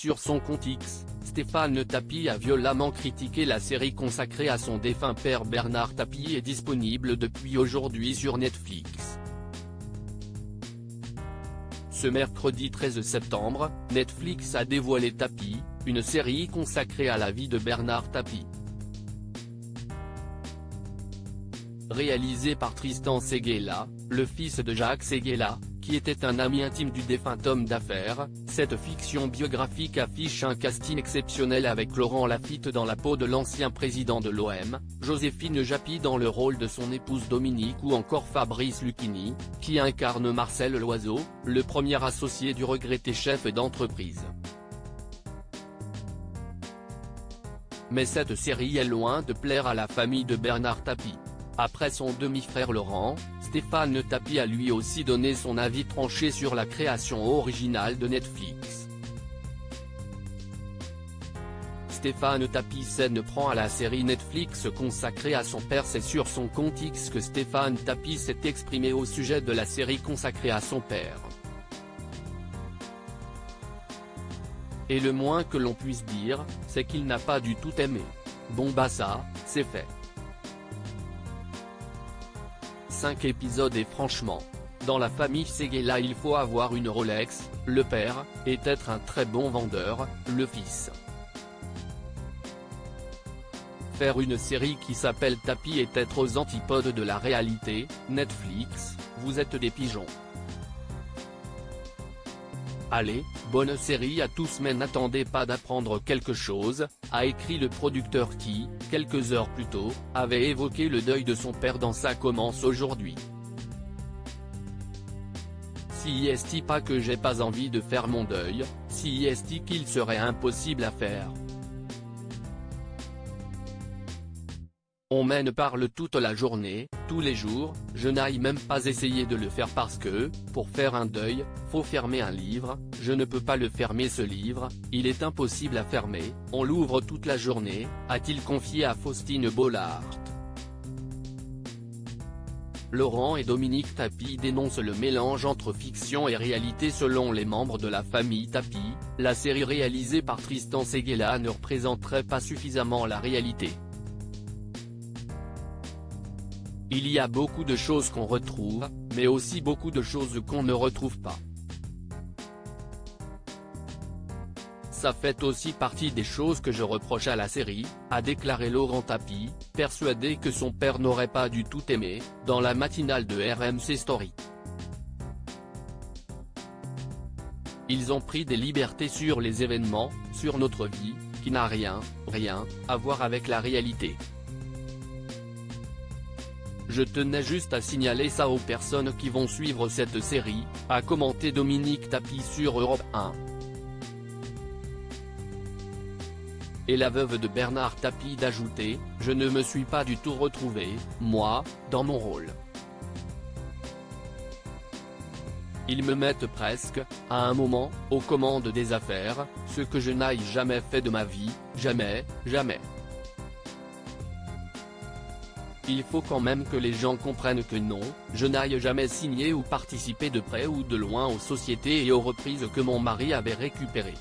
sur son compte X, Stéphane Tapie a violemment critiqué la série consacrée à son défunt père. Bernard Tapie est disponible depuis aujourd'hui sur Netflix. Ce mercredi 13 septembre, Netflix a dévoilé Tapie, une série consacrée à la vie de Bernard Tapie. Réalisé par Tristan Seguela, le fils de Jacques Seguela, qui était un ami intime du défunt homme d'affaires, cette fiction biographique affiche un casting exceptionnel avec Laurent Lafitte dans la peau de l'ancien président de l'OM, Joséphine Japy dans le rôle de son épouse Dominique ou encore Fabrice Lucchini, qui incarne Marcel Loiseau, le premier associé du regretté chef d'entreprise. Mais cette série est loin de plaire à la famille de Bernard Tapie. Après son demi-frère Laurent, Stéphane Tapie a lui aussi donné son avis tranché sur la création originale de Netflix. Stéphane Tapie s'en prend à la série Netflix consacrée à son père. C'est sur son compte X que Stéphane Tapie s'est exprimé au sujet de la série consacrée à son père. Et le moins que l'on puisse dire, c'est qu'il n'a pas du tout aimé. Bon bah ça, c'est fait. 5 épisodes et franchement, dans la famille Seguela il faut avoir une Rolex, le père, et être un très bon vendeur, le fils. Faire une série qui s'appelle Tapie est être aux antipodes de la réalité. Netflix, vous êtes des pigeons. Allez, bonne série à tous mais n'attendez pas d'apprendre quelque chose, a écrit le producteur qui, quelques heures plus tôt, avait évoqué le deuil de son père dans Ça commence aujourd'hui. Si est-il pas que j'ai pas envie de faire mon deuil, si est-il qu'il serait impossible à faire. On m'en parle toute la journée, tous les jours, je n'aille même pas essayer de le faire parce que, pour faire un deuil, faut fermer un livre, je ne peux pas le fermer ce livre, il est impossible à fermer, on l'ouvre toute la journée, a-t-il confié à Faustine Bollaert. Laurent et Dominique Tapie dénoncent le mélange entre fiction et réalité. Selon les membres de la famille Tapie, la série réalisée par Tristan Seguela ne représenterait pas suffisamment la réalité. Il y a beaucoup de choses qu'on retrouve, mais aussi beaucoup de choses qu'on ne retrouve pas. Ça fait aussi partie des choses que je reproche à la série, a déclaré Laurent Tapie, persuadé que son père n'aurait pas du tout aimé, dans la matinale de RMC Story. Ils ont pris des libertés sur les événements, sur notre vie, qui n'a rien à voir avec la réalité. Je tenais juste à signaler ça aux personnes qui vont suivre cette série, a commenté Dominique Tapie sur Europe 1. Et la veuve de Bernard Tapie d'ajouter, je ne me suis pas du tout retrouvé, moi, dans mon rôle. Ils me mettent presque, à un moment, aux commandes des affaires, ce que je n'aille jamais fait de ma vie, jamais. Il faut quand même que les gens comprennent que non, je n'aille jamais signé ou participé de près ou de loin aux sociétés et aux reprises que mon mari avait récupérées.